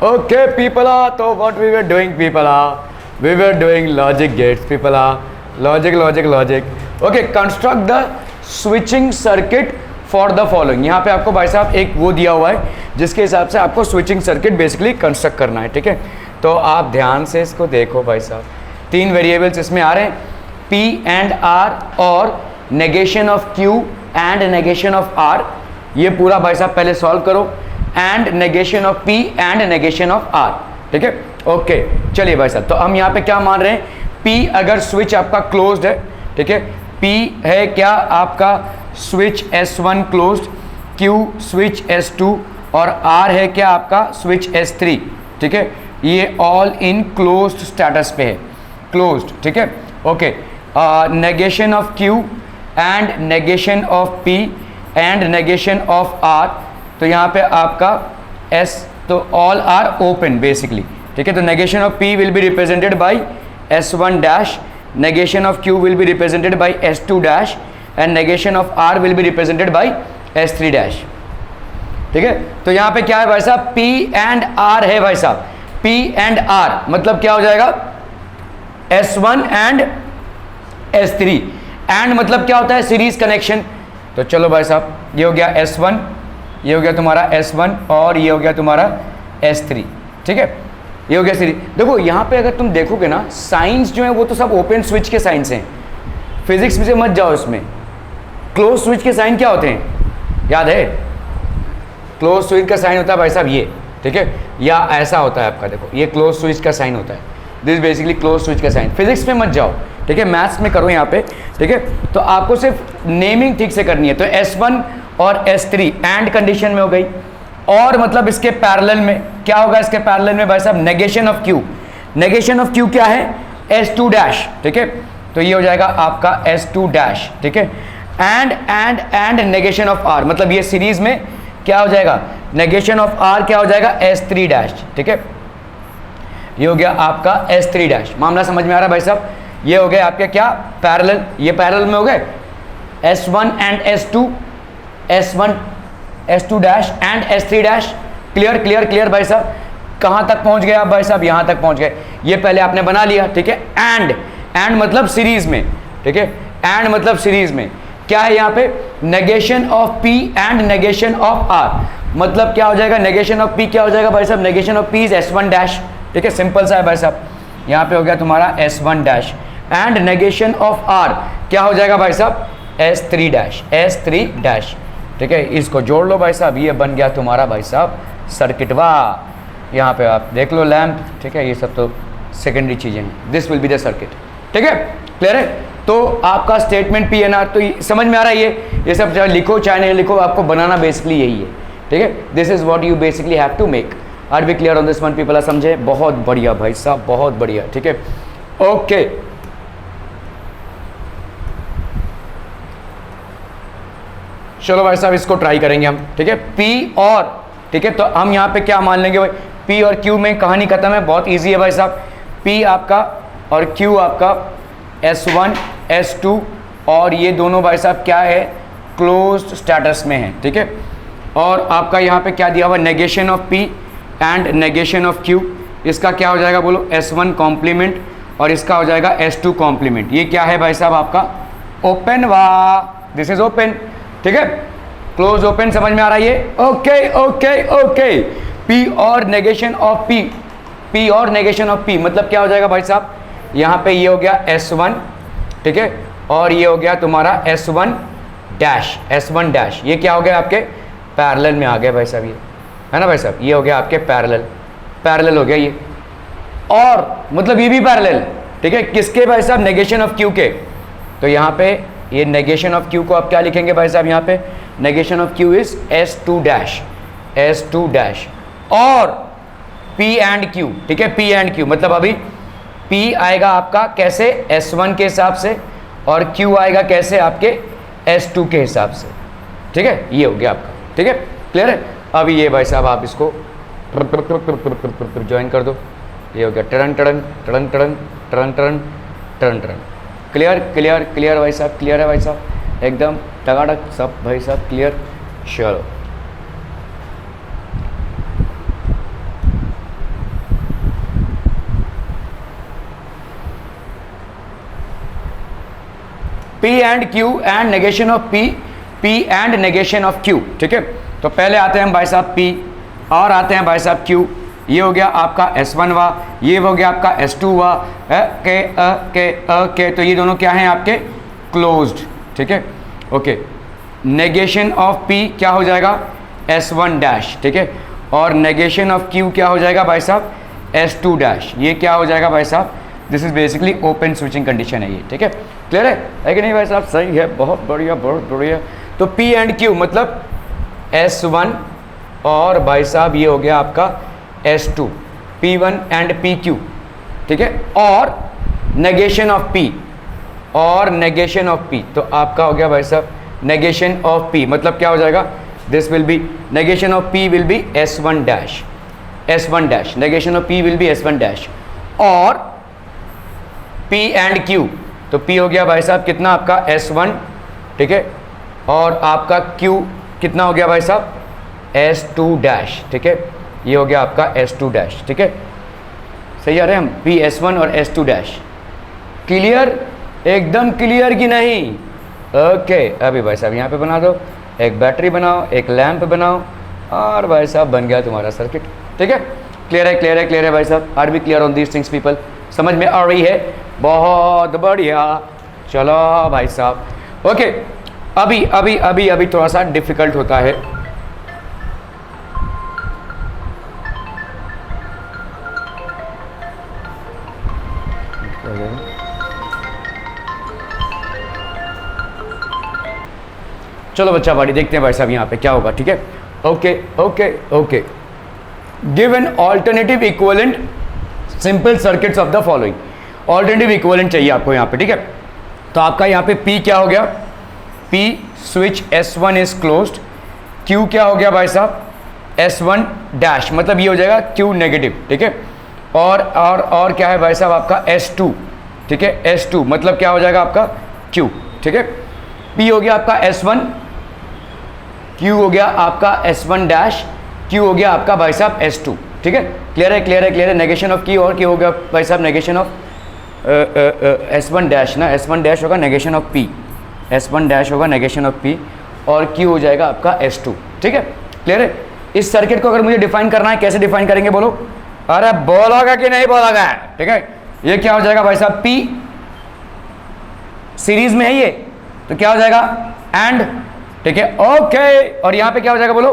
Okay, people, so what we were doing, people, we were doing logic gates, people, logic. Okay, construct the switching circuit for the following. यहाँ पे आपको भाई साहब एक वो दिया हुआ है जिसके हिसाब से आपको स्विचिंग सर्किट बेसिकली कंस्ट्रक्ट करना है, ठीक है। तो आप ध्यान से इसको देखो भाई साहब, तीन वेरिएबल्स इसमें आ रहे हैं, P एंड R और negation of Q and negation of R। ये पूरा भाई साहब पहले सॉल्व करो, and negation of P and negation of R, ठीक है। ओके, चलिए भाई साहब, तो हम यहाँ पे क्या मान रहे हैं, P अगर स्विच आपका क्लोज्ड है, ठीक है, P है क्या आपका switch S1 closed, Q switch S2 और R है क्या आपका स्विच S3, ठीक है। ये ऑल इन क्लोज्ड स्टेटस पे है, क्लोज्ड, ठीक है। Okay, negation of Q and negation of P and negation of R, तो यहाँ पे आपका S, तो ऑल आर ओपन बेसिकली, ठीक है। तो negation of P will be represented by S1 dash, negation of Q will be represented by S2 dash and negation of R will be represented by S3 dash, ठीक है। तो यहाँ पे क्या है भाई साहब, P एंड R है भाई साहब, P एंड R मतलब क्या हो जाएगा, S1 एंड S3, एंड मतलब क्या होता है, सीरीज कनेक्शन। तो चलो भाई साहब, ये हो गया S1, ये हो गया तुम्हारा S1 और ये हो गया तुम्हारा S3, ठीक है, ये हो गया सीरीज। देखो यहाँ पे अगर तुम देखोगे ना, साइंस जो है वो तो सब ओपन स्विच के साइंस हैं, फिजिक्स में से मत जाओ, इसमें क्लोज स्विच के साइन क्या होते हैं, याद है, क्लोज स्विच का साइन होता है भाई साहब ये, ठीक है, या ऐसा होता है आपका, देखो ये क्लोज स्विच का साइन होता है, दिस बेसिकली क्लोज स्विच का साइन। फिजिक्स में मत जाओ, ठीक है, मैथ्स में करो यहाँ पे, ठीक है। तो आपको सिर्फ नेमिंग ठीक से करनी है। तो S1 और S3 एंड कंडीशन में हो गई, और मतलब इसके पैरेलल में क्या होगा, इसके पैरेलल में भाई साहब negation of Q, negation of Q क्या है, S2 डैश, ठीक है। तो ये हो जाएगा आपका S2 डैश, ठीक है, एंड नेगेशन ऑफ R, मतलब ये सीरीज में क्या हो जाएगा, नेगेशन ऑफ R क्या हो जाएगा, S3 डैश, ठीक है। ये हो गया आपका S3 डैश। मामला समझ में आ रहा है भाई साहब, ये हो गए आपके क्या पैरेलल, ये पैरेलल में हो गए S1 and S2, S1 S2 dash and S3 dash. Clear clear clear भाई साहब, कहाँ तक पहुँच गए आप भाई साहब, यहाँ तक पहुँच गए। ये पहले आपने बना लिया, ठीक है। एंड मतलब सीरीज में, ठीक है, एंड मतलब सीरीज में क्या है यहाँ पे, negation of P and negation of R, मतलब क्या हो जाएगा, नेगेशन ऑफ P क्या हो जाएगा भाई साहब, negation of P is S1 dash, ठीक है, सिंपल सा है भाई साहब। यहाँ पे हो गया तुम्हारा S1 dash, and negation of R क्या हो जाएगा भाई साहब, S3 डैश, S3 डैश, ठीक है। इसको जोड़ लो भाई साहब, ये बन गया तुम्हारा भाई साहब सर्किट। वाह, यहाँ पे आप देख लो लैंप, ठीक है, ये सब तो सेकेंडरी चीज़ें हैं, this will be the circuit, ठीक है, क्लियर है। तो आपका स्टेटमेंट P एन R तो समझ में आ रहा है, ये सब चाहे लिखो चाहे नहीं लिखो, आपको बनाना बेसिकली यही है, ठीक है। This is what you basically have to make. Are be clear on this one people, समझे, बहुत बढ़िया भाई साहब, बहुत बढ़िया, ठीक है। ओके, चलो भाई साहब इसको ट्राई करेंगे हम, ठीक है। P और, ठीक है, तो हम यहाँ पे क्या मान लेंगे भाई, P और Q में कहानी खत्म है, बहुत इजी है भाई साहब। P आपका और Q आपका S1 S2 और ये दोनों भाई साहब क्या है, क्लोज्ड स्टेटस में है, ठीक है। और आपका यहाँ पे क्या दिया हुआ, negation of P and negation of Q, इसका क्या हो जाएगा बोलो, S1 कॉम्प्लीमेंट और इसका हो जाएगा S2 कॉम्प्लीमेंट। ये क्या है भाई साहब आपका ओपन, वाह, दिस इज ओपन, ठीक है, क्लोज ओपन, समझ में आ रहा है ये। ओके ओके ओके, P और नेगेशन ऑफ P, P और नेगेशन ऑफ P मतलब क्या हो जाएगा भाई साहब, यहाँ पे ये हो गया S1, ठीक है, और ये हो गया तुम्हारा S1 डैश, S1 डैश, ये क्या हो गया आपके पैरेलल में आ गया भाई साहब, ये है ना भाई साहब, ये हो गया आपके पैरेलल हो गया ये, और मतलब ये भी पैरेलल, ठीक है, किसके भाई साहब, नेगेशन ऑफ Q के। तो यहाँ पे ये नेगेशन ऑफ Q को आप क्या लिखेंगे भाई साहब, यहाँ पे negation of Q is S2 dash, S2 dash, और P एंड Q, ठीक है, P एंड Q मतलब अभी P आएगा आपका कैसे, S1 के हिसाब से, और Q आएगा कैसे आपके S2 के हिसाब से, ठीक है, ये हो गया आपका, ठीक है, क्लियर है। अभी ये भाई साहब आप इसको ज्वाइन कर दो, ये हो गया टरन टरन टरन टरन टरन टरन टरन टरन। क्लियर क्लियर क्लियर भाई साहब, क्लियर है भाई साहब, एकदम टकाटक सब भाई साहब क्लियर। चलो P and Q and negation of P, P and negation of Q, ठीक है। तो पहले आते हैं भाई साहब P और आते हैं भाई साहब Q। ये हो गया आपका S1 हुआ, ये हो गया आपका S2 हुआ, के तो ये दोनों क्या हैं आपके क्लोज्ड, ठीक है। ओके, नेगेशन ऑफ P क्या हो जाएगा S1 डैश, ठीक है। और नेगेशन ऑफ Q क्या हो जाएगा भाई साहब S2 डैश। ये क्या हो जाएगा भाई साहब, this is basically open switching condition है ये, ठीक है। क्लियर है कि नहीं भाई साहब, सही है, बहुत बढ़िया बहुत बढ़िया। तो P एंड Q मतलब S1 और भाई साहब ये हो गया आपका S2, P1 एंड PQ, ठीक है। और नेगेशन ऑफ P और नेगेशन ऑफ P, तो आपका हो गया भाई साहब नेगेशन ऑफ P मतलब क्या हो जाएगा, this will B negation of P will be S1 dash, S1 dash, negation of P will be S1 dash। और P and Q, तो P हो गया भाई साहब कितना आपका S1, ठीक है। और आपका Q कितना हो गया भाई साहब S2 dash, ठीक है। ये हो गया आपका S2 dash, ठीक है। सही आ रहे हम, P S1 और S2 dash। क्लियर, एकदम क्लियर कि नहीं? ओके, अभी भाई साहब यहाँ पे बना दो, एक बैटरी बनाओ, एक लैंप बनाओ और भाई साहब बन गया तुम्हारा सर्किट, ठीक है। क्लियर है, क्लियर है, क्लियर है भाई साहब, are be clear on these things people, समझ में आ रही है? बहुत बढ़िया, चलो भाई साहब। ओके, अभी अभी अभी अभी थोड़ा सा डिफिकल्ट होता है। चलो बच्चा बाड़ी देखते हैं भाई साहब यहाँ पे क्या होगा, ठीक है। Okay okay okay, give an alternative equivalent simple circuits of the following. Alternative equivalent चाहिए आपको यहाँ पे, ठीक है। तो आपका यहाँ पे P क्या हो गया, P switch S1 is closed, Q क्या हो गया भाई साहब S1 डैश मतलब ये हो जाएगा Q नेगेटिव, ठीक है। और क्या है भाई साहब आपका S2, ठीक है। S2 मतलब क्या हो जाएगा आपका Q, ठीक है। P हो गया आपका S1, Q हो गया आपका S1 डैश, Q हो गया आपका भाई साहब S2, ठीक है। क्लियर है, क्लियर है, क्लियर है। नेगेशन ऑफ Q और Q हो गया भाई साहब नेगेशन ऑफ S1 डैश ना, S1 डैश होगा negation of P, S1 dash होगा नेगेशन ऑफ P और Q हो जाएगा आपका S2, ठीक है। क्लियर है। इस सर्किट को अगर मुझे डिफाइन करना है, कैसे डिफाइन करेंगे बोलो? अरे बोलोगा कि नहीं बोलोगा? ठीक है, ये क्या हो जाएगा भाई साहब P सीरीज में है ये, तो क्या हो जाएगा एंड, ठीक है। ओके, और यहां पे क्या हो जाएगा बोलो?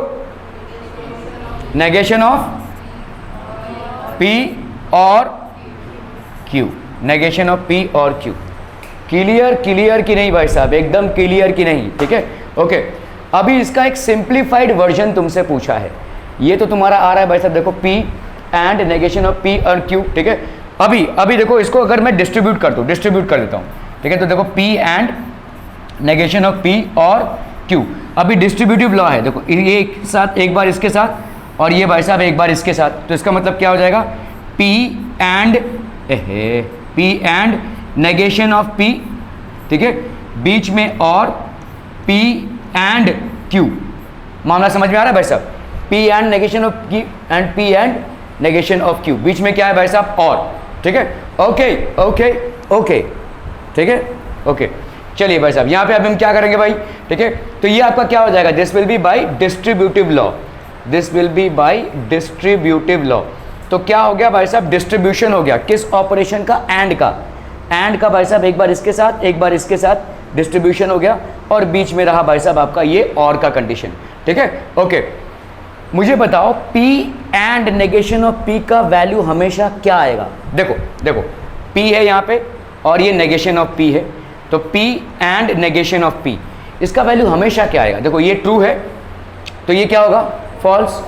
नेगेशन ऑफ P और Q, नेगेशन ऑफ P और Q। क्लियर, क्लियर कि नहीं भाई साहब, एकदम क्लियर कि नहीं? ठीक है, ओके। अभी इसका एक सिंप्लीफाइड वर्जन तुमसे पूछा है, ये तो तुम्हारा आ रहा है भाई साहब, देखो P and negation of P और Q, ठीक है। अभी देखो इसको अगर मैं डिस्ट्रीब्यूट कर दूं, डिस्ट्रीब्यूट कर देता हूं, ठीक है। तो देखो P and negation of P और Q, अभी डिस्ट्रीब्यूटिव लॉ है, देखो ये एक साथ, एक बार इसके साथ और ये भाई साहब एक बार इसके साथ, तो इसका मतलब क्या हो जाएगा P and negation of P, ठीक है, बीच में और P एंड Q। मामला समझ में आ रहा है भाई साहब? P and negation of Q and P and negation of Q, बीच में क्या है भाई साहब और, ठीक है। ओके ओके ओके, ठीक है, ओके। चलिए भाई साहब यहाँ पे अब हम क्या करेंगे भाई, ठीक है। तो ये आपका क्या हो जाएगा, this will B bye distributive law, this will B bye distributive law. तो क्या हो गया भाई साहब, डिस्ट्रीब्यूशन हो गया किस ऑपरेशन का, एंड का, एंड का भाई साहब, एक बार इसके साथ एक बार इसके साथ डिस्ट्रीब्यूशन हो गया और बीच में रहा भाई साहब आपका ये और का कंडीशन, ठीक है, ओके। मुझे बताओ P and negation of P का वैल्यू हमेशा क्या आएगा? देखो देखो P है यहाँ पे और ये नेगेशन ऑफ P है, तो P and negation of P, इसका वैल्यू हमेशा क्या आएगा? देखो ये ट्रू है तो ये क्या होगा, फॉल्स।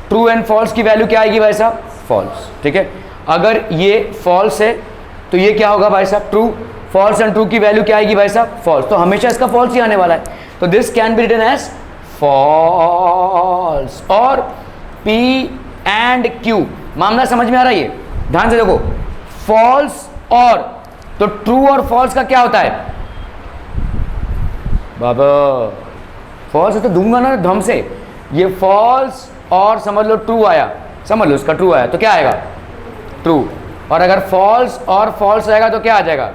ट्रू एंड फॉल्स की वैल्यू क्या आएगी भाई साहब, फॉल्स, ठीक है। अगर ये फॉल्स है तो ये क्या होगा भाई साहब, ट्रू। फॉल्स एंड ट्रू की वैल्यू क्या आएगी भाई साहब, फॉल्स, तो हमेशा इसका फॉल्स ही आने वाला है, तो this can be written as false. और P एंड Q, मामला समझ में आ रहा है? ये ध्यान से देखो, फॉल्स और, तो ट्रू और फॉल्स का क्या होता है बाबा, फॉल्स है तो दूंगा ना धम से, ये फॉल्स और समझ लो ट्रू आया, समझ लो इसका ट्रू आया तो क्या आएगा, ट्रू। और अगर फॉल्स और फॉल्स आएगा तो क्या आ जाएगा,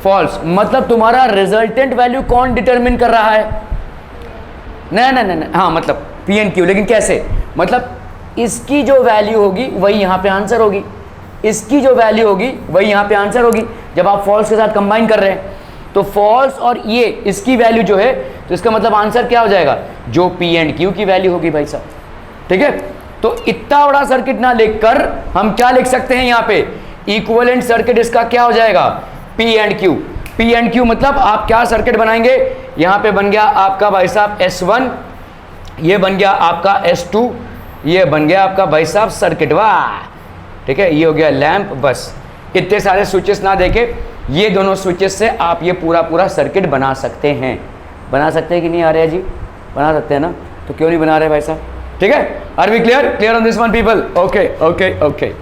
फॉल्स, मतलब तुम्हारा रिजल्टेंट वैल्यू कौन डिटरमिन कर रहा है? नहीं, हाँ मतलब पी एंड क्यू, लेकिन कैसे? मतलब इसकी जो वैल्यू होगी वही यहाँ पे आंसर होगी, इसकी जो वैल्यू होगी वही यहाँ पे आंसर होगी जब आप फॉल्स के साथ कंबाइन कर रहे हैं। तो फॉल्स और ये इसकी वैल्यू जो है, तो इसका मतलब आंसर क्या हो जाएगा? जो पी एंड क्यू की वैल्यू होगी भाई साहब, ठीक है। तो इतना बड़ा सर्किट ना लिखकर हम क्या लिख सकते हैं यहाँ पे? इक्विवेलेंट सर्किट इसका क्या हो जाएगा? P and Q. P and Q मतलब आप क्या सर्किट बनाएंगे? यहाँ पे बन गया आपका भाई साहब S1, ये बन गया आपका S2, ये बन गया आपका भाई साहब सर्किट, वाह, ठीक है। ये हो गया लैंप। बस इतने सारे स्विचेस ना देके ये दोनों स्विचेस से आप ये पूरा सर्किट बना सकते हैं। बना सकते हैं कि नहीं आ रहे जी? बना सकते हैं ना, तो क्यों नहीं बना रहे भाई साहब? ठीक है, are we clear on this one people? Okay okay okay.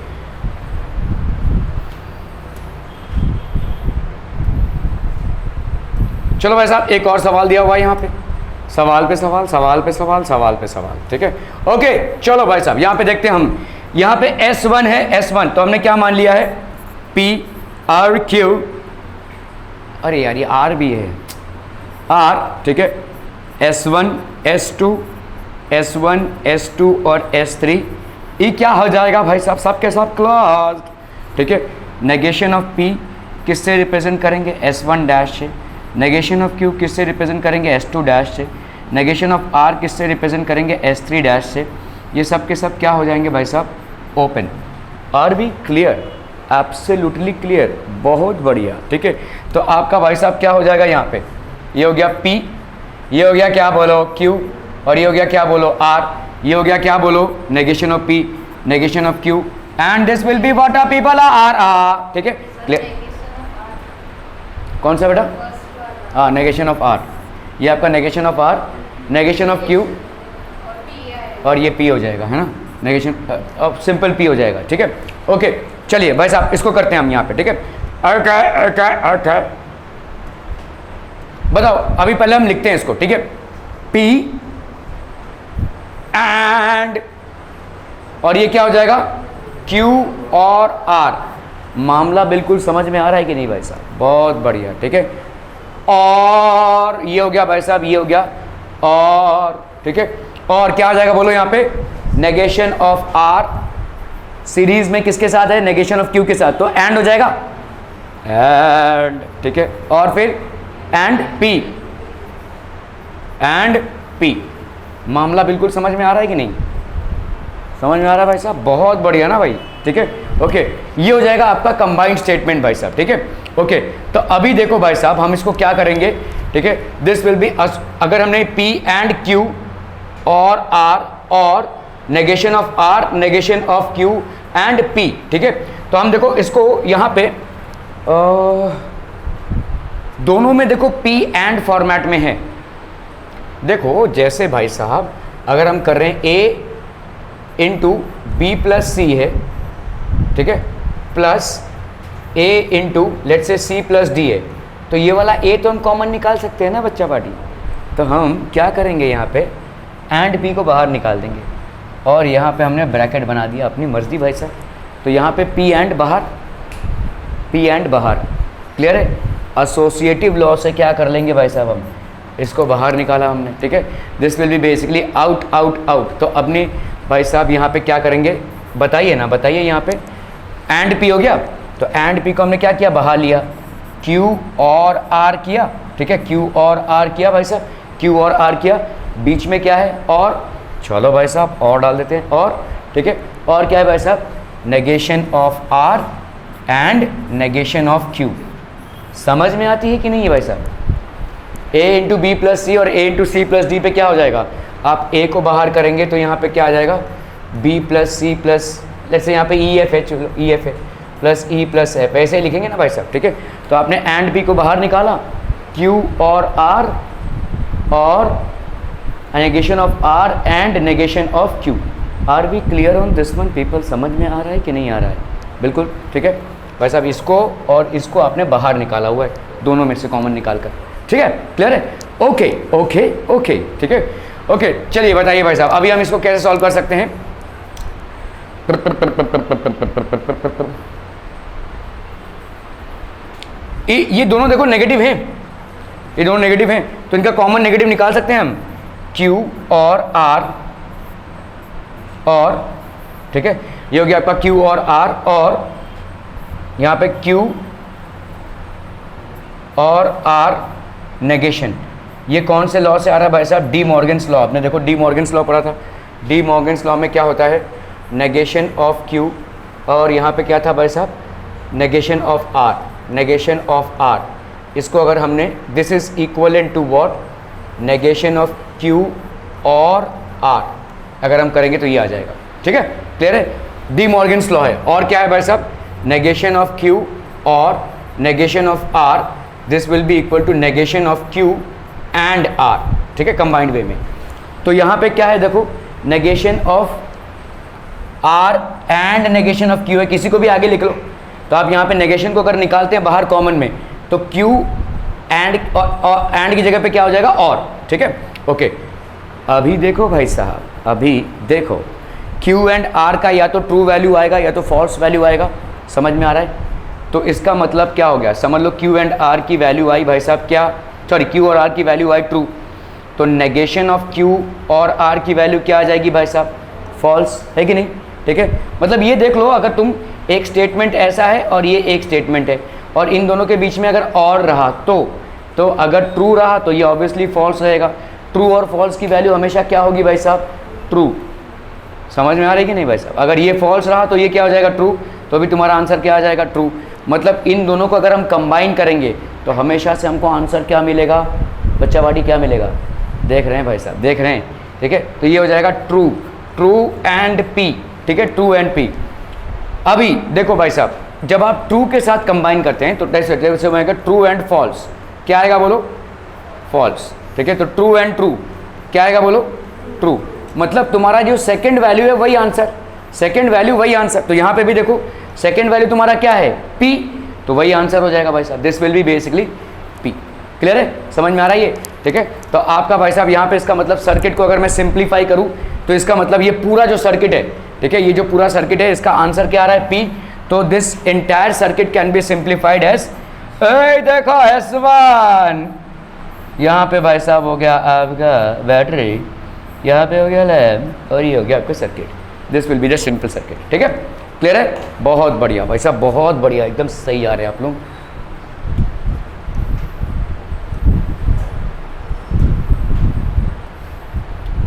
चलो भाई साहब, एक और सवाल दिया हुआ है यहाँ पे, सवाल पे सवाल, सवाल पे सवाल, सवाल पे सवाल, ठीक है। ओके चलो भाई साहब, यहाँ पे देखते हैं हम। यहाँ पे S1 है, S1 तो हमने क्या मान लिया है? P R Q, अरे यार ये R भी है, R, ठीक है। S1 S2 S1 S2 और S3, ये क्या हो जाएगा भाई साहब? सबके सब क्लोज, ठीक है। नेगेशन ऑफ P किससे रिप्रेजेंट करेंगे? S1 डैश से। नेगेशन ऑफ Q किससे रिप्रेजेंट करेंगे? S2 डैश से। नेगेशन ऑफ R किससे रिप्रेजेंट करेंगे? S3 डैश से। ये सब के सब क्या हो जाएंगे भाई साहब? Open. Are be clear? Absolutely clear, बहुत बढ़िया, ठीक है। तो आपका भाई साहब क्या हो जाएगा यहाँ पे? ये हो गया P, ये हो गया क्या बोलो Q, और ये हो गया क्या बोलो R, ये हो गया क्या बोलो negation of P, negation of Q, and this will be what are people are, ठीक है। क्लियर? कौन सा बेटा? हाँ, नेगेशन ऑफ R, ये आपका negation of R, negation of Q, और ये P हो जाएगा, है ना, नेगेशन ऑफ सिंपल P हो जाएगा, ठीक है। ओके चलिए भाई साहब, इसको करते हैं हम यहाँ पे, ठीक है। अर्थ बताओ, अभी पहले हम लिखते हैं इसको, ठीक है। P एंड, और ये क्या हो जाएगा? Q और R। मामला बिल्कुल समझ में आ रहा है कि नहीं भाई साहब? बहुत बढ़िया, ठीक है। और ये हो गया भाई साहब, ये हो गया, और ठीक है। और क्या आ जाएगा बोलो यहाँ पे? नेगेशन ऑफ R सीरीज में किसके साथ है? नेगेशन ऑफ Q के साथ, तो एंड हो जाएगा, एंड, ठीक है। और फिर एंड P, एंड P। मामला बिल्कुल समझ में आ रहा है कि नहीं? समझ में आ रहा है भाई साहब? बहुत बढ़िया ना भाई, ठीक है। ओके, ये हो जाएगा आपका कंबाइंड स्टेटमेंट भाई साहब, ठीक है। ओके, तो अभी देखो भाई साहब, हम इसको क्या करेंगे, ठीक है। दिस विल बी, अगर हमने P एंड Q और R और negation of R, negation of Q and P, ठीक है। तो हम देखो इसको यहाँ पे दोनों में देखो P एंड फॉर्मेट में है। देखो जैसे भाई साहब, अगर हम कर रहे हैं A इंटू बी प्लस सी है, ठीक है, प्लस A इंटू लेट से C प्लस डी है, तो ये वाला A तो हम कॉमन निकाल सकते हैं ना बच्चा पार्टी। तो हम क्या करेंगे, यहाँ पे एंड P को बाहर निकाल देंगे, और यहाँ पे हमने ब्रैकेट बना दिया, अपनी मर्जी भाई साहब। तो यहाँ पे P एंड बाहर, P एंड बाहर, क्लियर है। एसोसिएटिव लॉ से क्या कर लेंगे भाई साहब, हम इसको बाहर निकाला हमने, ठीक है। This will B basically out out out. तो अपने भाई साहब यहाँ पे क्या करेंगे, बताइए ना, बताइए। यहाँ पे एंड P हो गया, तो एंड P को हमने क्या किया, बाहर लिया, Q और R किया, ठीक है। Q और R किया भाई साहब, Q और R किया, बीच में क्या है, और, चलो भाई साहब और डाल देते हैं, और, ठीक है। और क्या है भाई साहब, negation of R and negation of Q। समझ में आती है कि नहीं है भाई साहब? A into B plus C और A into C plus D पे क्या हो जाएगा, आप A को बाहर करेंगे तो यहाँ पे क्या आ जाएगा, B प्लस सी प्लस, जैसे यहाँ पे ई एफ है, चलो ई एफ है, प्लस ई प्लस एफ, ऐसे ही लिखेंगे ना भाई साहब, ठीक है। तो आपने एंड बी को बाहर निकाला, Q और R, और negation of R and negation of Q। Are we clear on this one people? समझ में आ रहा है कि नहीं आ रहा है? बिल्कुल, ठीक है भाई साहब। इसको और इसको आपने बाहर निकाला हुआ है, दोनों में से कॉमन निकाल कर, ठीक है, क्लियर है। ओके ओके ओके, ठीक है। ओके चलिए बताइए भाई साहब, अभी हम इसको कैसे सॉल्व कर सकते हैं? ये दोनों देखो नेगेटिव हैं, ये दोनों नेगेटिव हैं, तो इनका कॉमन नेगेटिव निकाल सकते हैं हम, Q और R, और ठीक है ये हो गया आपका Q और R, और यहाँ पे Q और R नेगेशन। ये कौन से लॉ से आ रहा है भाई साहब? D Morgan's law. आपने देखो डी मॉर्गन्स लॉ पढ़ा था। डी मॉर्गन्स लॉ में क्या होता है? नेगेशन ऑफ Q, और यहाँ पे क्या था भाई साहब? Negation of R, negation of R। इसको अगर हमने, this is equivalent to what? Negation of Q और R, अगर हम करेंगे तो ये आ जाएगा। ठीक है, क्लियर है? डी मॉर्गन्स लॉ है। और क्या है भाई साहब? नेगेशन ऑफ Q और negation of R, this will be equal to negation of Q and R। ठीक है, कंबाइंड वे में। तो यहाँ पे क्या है देखो, negation of R and negation of Q है। किसी को भी आगे लिख लो। तो आप यहाँ पे नेगेशन को अगर निकालते हैं बाहर कॉमन में, तो Q एंड की जगह पे क्या हो जाएगा? और। ठीक है, ओके। अभी देखो भाई साहब, अभी देखो Q एंड R का या तो ट्रू वैल्यू आएगा या तो फॉल्स वैल्यू आएगा। समझ में आ रहा है? तो इसका मतलब क्या हो गया? समझ लो Q एंड R की वैल्यू आई भाई साहब क्या, सॉरी Q और R की वैल्यू आई ट्रू, तो नेगेशन ऑफ Q और R की वैल्यू क्या आ जाएगी भाई साहब? फॉल्स, है कि नहीं? ठीक है, मतलब ये देख लो, अगर तुम एक स्टेटमेंट ऐसा है और ये एक स्टेटमेंट है, और इन दोनों के बीच में अगर और रहा तो अगर ट्रू रहा तो ये ऑब्वियसली फॉल्स रहेगा। ट्रू और फॉल्स की वैल्यू हमेशा क्या होगी भाई साहब? ट्रू। समझ में आ रही है कि नहीं भाई साहब? अगर ये फॉल्स रहा तो ये क्या हो जाएगा? ट्रू। तो भी तुम्हारा आंसर क्या आ जाएगा? ट्रू। मतलब इन दोनों को अगर हम कंबाइन करेंगे तो हमेशा से हमको आंसर क्या मिलेगा? बच्चा वाड़ी क्या मिलेगा? देख रहे हैं भाई साहब, देख रहे हैं? ठीक है, तो ये हो जाएगा ट्रू, ट्रू एंड पी। ठीक है, ट्रू एंड पी। अभी देखो भाई साहब, जब आप ट्रू के साथ कंबाइन करते हैं तो जैसे होगा ट्रू एंड फॉल्स, क्या आएगा बोलो? फॉल्स। ठीक है, तो ट्रू एंड ट्रू क्या आएगा बोलो? ट्रू। मतलब तुम्हारा जो सेकंड वैल्यू है वही आंसर, सेकंड वैल्यू वही आंसर। तो यहाँ पे भी देखो सेकंड वैल्यू तुम्हारा क्या है? P, तो वही आंसर हो जाएगा भाई साहब। This will B basically P। Clear है? समझ में आ रहा है ये? ठीक है, तो आपका भाई साहब यहाँ पे इसका मतलब सर्किट को अगर मैं सिंप्लीफाई करूँ तो इसका मतलब ये पूरा जो सर्किट है, ठीक है, ये जो पूरा सर्किट है इसका आंसर क्या आ रहा है? P। तो this entire circuit can be simplified as, देखो S1, यहाँ पे भाई साहब हो गया आपका बैटरी, यहाँ पे हो गया लैम्प, और ये हो गया आपका circuit. This will be the simple circuit. ठीक है, क्लियर है? बहुत बढ़िया भाई साहब, बहुत बढ़िया, एकदम सही आ रहे हैं आप लोग।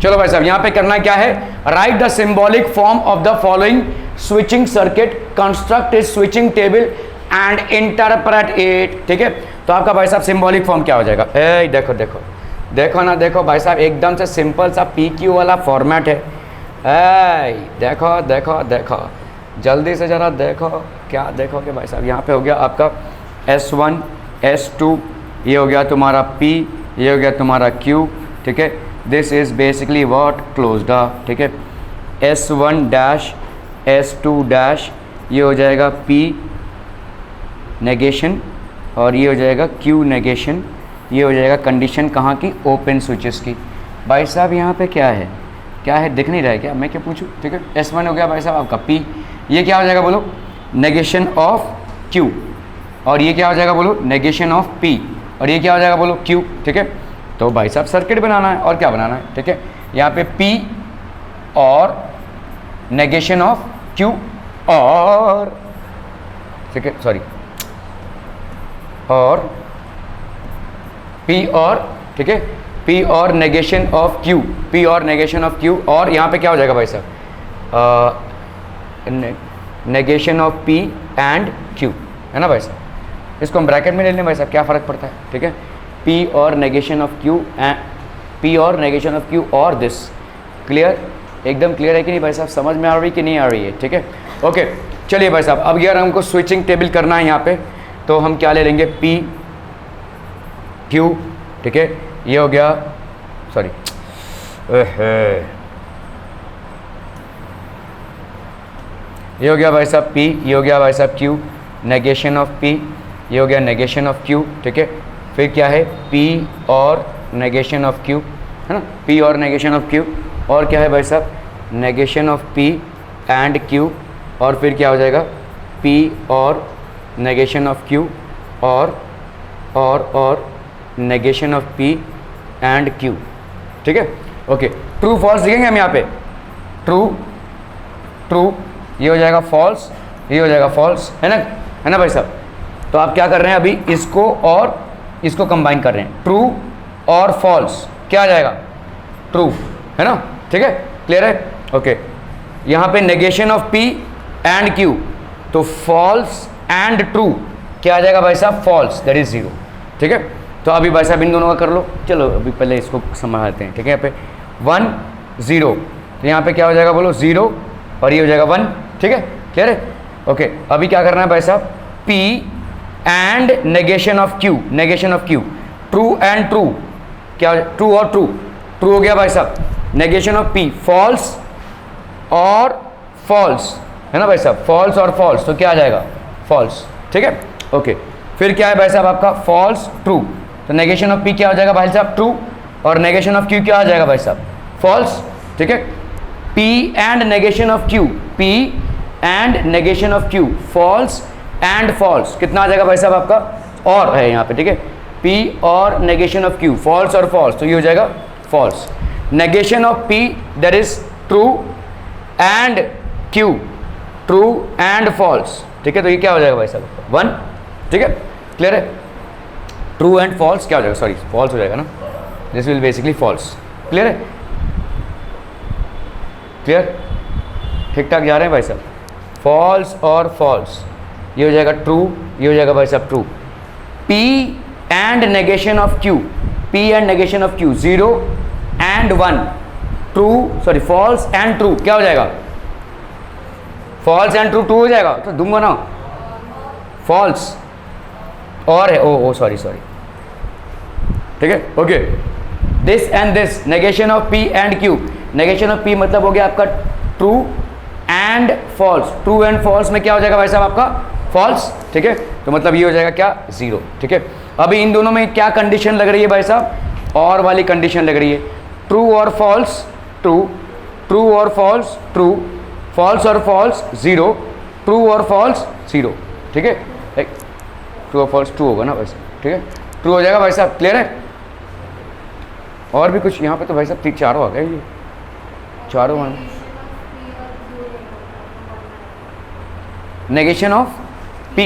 चलो भाई साहब, यहां पे करना क्या है? Right the symbolic form of the following switching circuit, construct A switching table and interpret it. ठीक है, तो आपका भाई साहब सिंबॉलिक फॉर्म क्या हो जाएगा? ए देखो देखो देखो ना, देखो भाई साहब, एकदम से सिंपल सा PQ वाला फॉर्मेट है। देखो देखो देखो, जल्दी से जरा देखो, क्या देखोगे भाई साहब? यहाँ पे हो गया आपका S1, S2, ये हो गया तुम्हारा P, ये हो गया तुम्हारा Q। ठीक है, this is basically what? Closed. ठीक है, S1 डैश S2 डैश, ये हो जाएगा P नेगेशन, और ये हो जाएगा Q नेगेशन। ये हो जाएगा कंडीशन कहाँ की? ओपन स्विचेस की। भाई साहब यहाँ पे क्या है? क्या है? दिख नहीं रहा है क्या? मैं क्या पूछूं? ठीक है, S1 हो गया भाई साहब आपका P, ये क्या हो जाएगा बोलो? नेगेशन ऑफ Q, और ये क्या हो जाएगा बोलो? नेगेशन ऑफ P, और ये क्या हो जाएगा बोलो? Q। ठीक है, तो भाई साहब सर्किट बनाना है, और क्या बनाना है? ठीक है, यहाँ पे P और नेगेशन ऑफ Q, और ठीक है, सॉरी, और P और, ठीक है, P और नेगेशन ऑफ Q, P और नेगेशन ऑफ Q, और यहाँ पे क्या हो जाएगा भाई साहब? Negation of P and Q, है ना भाई साहब? इसको हम ब्रैकेट में ले लें भाई साहब, क्या फ़र्क पड़ता है? ठीक है, P और negation of Q and P और नेगेशन ऑफ Q और दिस। क्लियर? एकदम क्लियर है कि नहीं भाई साहब? समझ में आ रही कि नहीं आ रही है? ठीक है, ओके। चलिए भाई साहब, अब यार हमको स्विचिंग टेबल करना है यहाँ पे, तो हम क्या ले लेंगे? P Q। ठीक है, ये हो गया, सॉरी, ये हो गया भाई साहब P, ये हो गया भाई साहब Q, नेगेशन ऑफ P, ये हो गया नेगेशन ऑफ Q। ठीक है, फिर क्या है? P और नेगेशन ऑफ Q, है ना? P और नेगेशन ऑफ Q, और क्या है भाई साहब? Negation of P and Q, और फिर क्या हो जाएगा? P और नेगेशन ऑफ Q, और और negation of P and Q, ठीक है। ओके, ट्रू फॉल्स लिखेंगे हम यहाँ पे, ट्रू ट्रू, ये हो जाएगा फॉल्स, ये हो जाएगा फॉल्स, है ना भाई साहब। तो आप क्या कर रहे हैं अभी, इसको और इसको कंबाइन कर रहे हैं, ट्रू और फॉल्स क्या आ जाएगा, ट्रू, है ना, ठीक है, क्लियर है। ओके, यहाँ पे negation of P and Q, तो फॉल्स एंड ट्रू क्या आ जाएगा भाई साहब, फॉल्स, दैट इज 0, ठीक है। तो अभी भाई साहब इन दोनों का कर लो, चलो अभी पहले इसको संभालते हैं, ठीक है। यहाँ पे 1 0, तो यहाँ पे क्या हो जाएगा बोलो, 0 और ये हो जाएगा 1, ठीक है, क्लियर है। ओके, अभी क्या करना है भाई साहब, P and negation of Q, negation of Q, true and true, क्या ट्रू और ट्रू, ट्रू हो गया भाई साहब, नेगेशन ऑफ P फॉल्स और फॉल्स, है ना भाई साहब, फॉल्स और फॉल्स, तो क्या आ जाएगा, फॉल्स, ठीक है। ओके, फिर क्या है भाई साहब आपका, फॉल्स ट्रू, तो नेगेशन ऑफ P क्या हो जाएगा भाई साहब, ट्रू, और नेगेशन ऑफ Q क्या आ जाएगा भाई साहब, फॉल्स, ठीक है। P and negation of Q, P and negation of Q, false and false, कितना आ जाएगा भाई साहब आपका, और है यहाँ पे, ठीक है, P और नेगेशन ऑफ Q, फॉल्स और फॉल्स, तो ये हो जाएगा false. Negation of P that is true and Q, true and false, ठीक है, तो ये क्या हो जाएगा भाई साहब, 1, ठीक है, क्लियर है। ट्रू एंड फॉल्स क्या हो जाएगा, सॉरी फॉल्स हो जाएगा ना, this will basically false, clear है, क्लियर, ठीक ठाक जा रहे हैं भाई साहब, फॉल्स और फॉल्स, ये हो जाएगा ट्रू, ये हो जाएगा भाई साहब true. P and negation of Q, P and negation of Q 0 and 1, true sorry false and true, क्या हो जाएगा, फॉल्स एंड ट्रू, ट्रू हो जाएगा, तो दूंगा ना, फॉल्स और है, ओ सॉरी, ठीक है। Okay, this and this, negation of P and Q, negation of P मतलब हो गया आपका true and false, true and false में क्या हो जाएगा भाई साहब आपका, फॉल्स, ठीक है, तो मतलब ये हो जाएगा क्या, 0, ठीक है। अभी इन दोनों में क्या कंडीशन लग रही है भाई साहब, और वाली कंडीशन लग रही है, ट्रू और फॉल्स ट्रू, ट्रू और फॉल्स ट्रू, फॉल्स और फॉल्स 0, ट्रू और फॉल्स 0, ठीक है, ट्रू और फॉल्स ट्रू होगा ना भाई साहब, ठीक है, ट्रू हो जाएगा भाई साहब, क्लियर है। और भी कुछ यहाँ पे तो भाई साहब चारों आ गए, ये चारों हैं, नेगेशन ऑफ P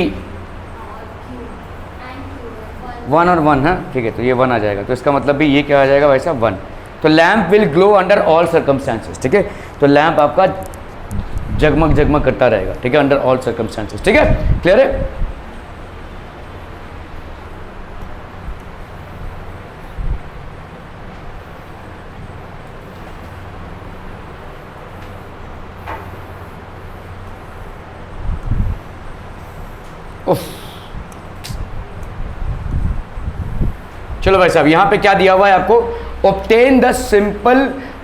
1 और 1 है, ठीक है, तो ये 1 आ जाएगा, तो इसका मतलब भी ये क्या आ जाएगा भाई साहब 1। तो lamp will glow under all circumstances, ठीक है, तो लैम्प आपका जगमग जगमग करता रहेगा, ठीक है, अंडर ऑल सर्कमस्टांसेस, ठीक है, क्लियर है। चलो भाई साहब, यहां पे क्या दिया हुआ है आपको, obtain the simple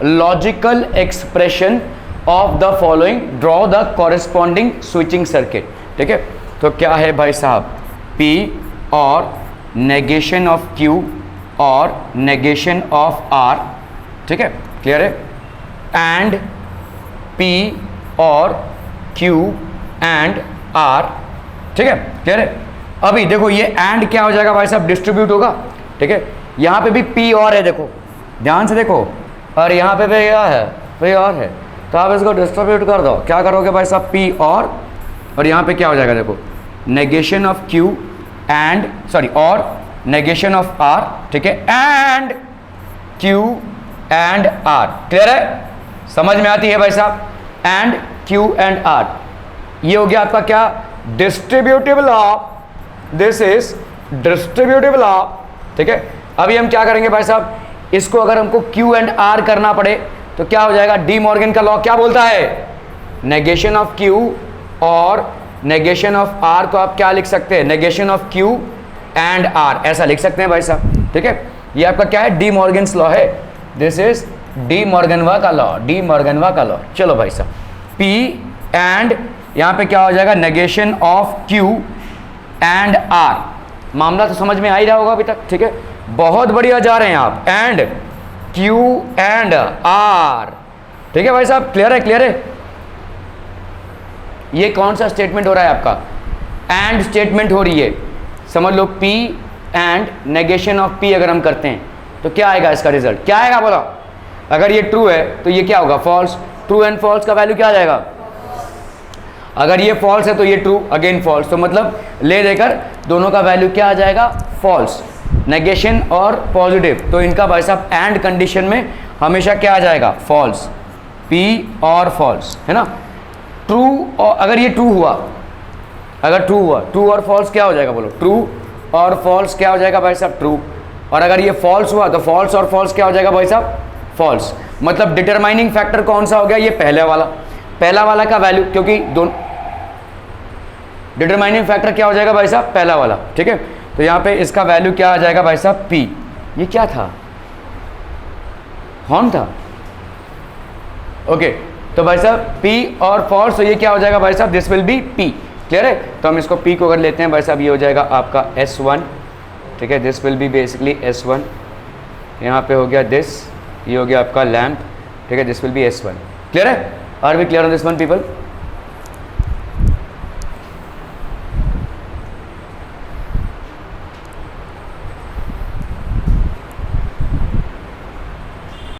logical expression of the following, draw the corresponding switching circuit, ठीक है। तो क्या है भाई साहब, P और नेगेशन ऑफ Q और नेगेशन ऑफ R, ठीक है, क्लियर है, एंड P और Q एंड R, ठीक है, क्लियर है। अभी देखो ये एंड क्या हो जाएगा भाई साहब, डिस्ट्रीब्यूट होगा, ठीक है, यहाँ पे भी P और है, देखो ध्यान से देखो, और यहाँ पे भी क्या है, P और है, तो आप इसको डिस्ट्रीब्यूट कर दो, क्या करोगे भाई साहब, P और यहाँ पे क्या हो जाएगा, देखो negation of Q and sorry और नेगेशन ऑफ R, ठीक है, and Q and R, clear है, समझ में आती है भाई साहब, एंड Q एंड R, ये हो गया आपका क्या, distributive law, this is distributive law, ठीक है। अभी हम क्या करेंगे भाई साहब, इसको अगर हमको Q एंड R करना पड़े तो क्या हो जाएगा, डी मॉर्गन का लॉ क्या बोलता है, नेगेशन ऑफ Q और नेगेशन ऑफ R को आप क्या लिख सकते हैं, negation of Q and R, ऐसा लिख सकते हैं भाई साहब, ठीक है, ये आपका क्या है, डी मॉर्गन्स लॉ है, दिस इज डी मॉर्गनवा का लॉ, डी मॉर्गनवा का लॉ। चलो भाई साहब, P एंड यहाँ पे क्या हो जाएगा, negation of Q and R, मामला तो समझ में आ ही रहा होगा अभी तक, ठीक है, बहुत बढ़िया जा रहे हैं आप, एंड Q एंड R, ठीक है भाई साहब, क्लियर है, क्लियर है। ये कौन सा स्टेटमेंट हो रहा है आपका, एंड स्टेटमेंट हो रही है, समझ लो P and negation of P अगर हम करते हैं तो क्या आएगा इसका रिजल्ट, क्या आएगा बोलो। अगर ये ट्रू है तो ये क्या होगा, फॉल्स। ट्रू एंड फॉल्स का वैल्यू क्या आ जाएगा, अगर ये फॉल्स है तो ये ट्रू, अगेन फॉल्स, तो मतलब ले देकर दोनों का वैल्यू क्या आ जाएगा, फॉल्स। नेगेशन और पॉजिटिव, तो इनका भाई साहब एंड कंडीशन में हमेशा क्या आ जाएगा, फॉल्स। पी और फॉल्स है ना। ट्रू और अगर ये ट्रू हुआ, अगर ट्रू हुआ, ट्रू और फॉल्स क्या हो जाएगा बोलो, ट्रू और फॉल्स क्या हो जाएगा भाई साहब, ट्रू। और अगर ये फॉल्स हुआ तो फॉल्स और फॉल्स क्या हो जाएगा भाई साहब, फॉल्स। मतलब डिटरमाइनिंग फैक्टर कौन सा हो गया, ये पहला वाला का वैल्यू, क्योंकि दोनों डिटरमाइनिंग फैक्टर क्या हो जाएगा भाई साहब, पहला वाला, ठीक है। तो यहाँ पे इसका वैल्यू क्या आ जाएगा भाई साहब, पी। ये क्या था, हॉर्न था, ओके। तो भाई साहब पी और फॉल्स, तो ये क्या हो जाएगा भाई साहब, this will B P. Clear है। तो हम इसको पी को अगर लेते हैं भाई साहब, ये हो जाएगा आपका S1, ठीक है। This will B basically S1, यहाँ पे हो गया दिस, ये हो गया आपका लैम्प, ठीक है। This will be S1। Clear है, are we clear on this one people.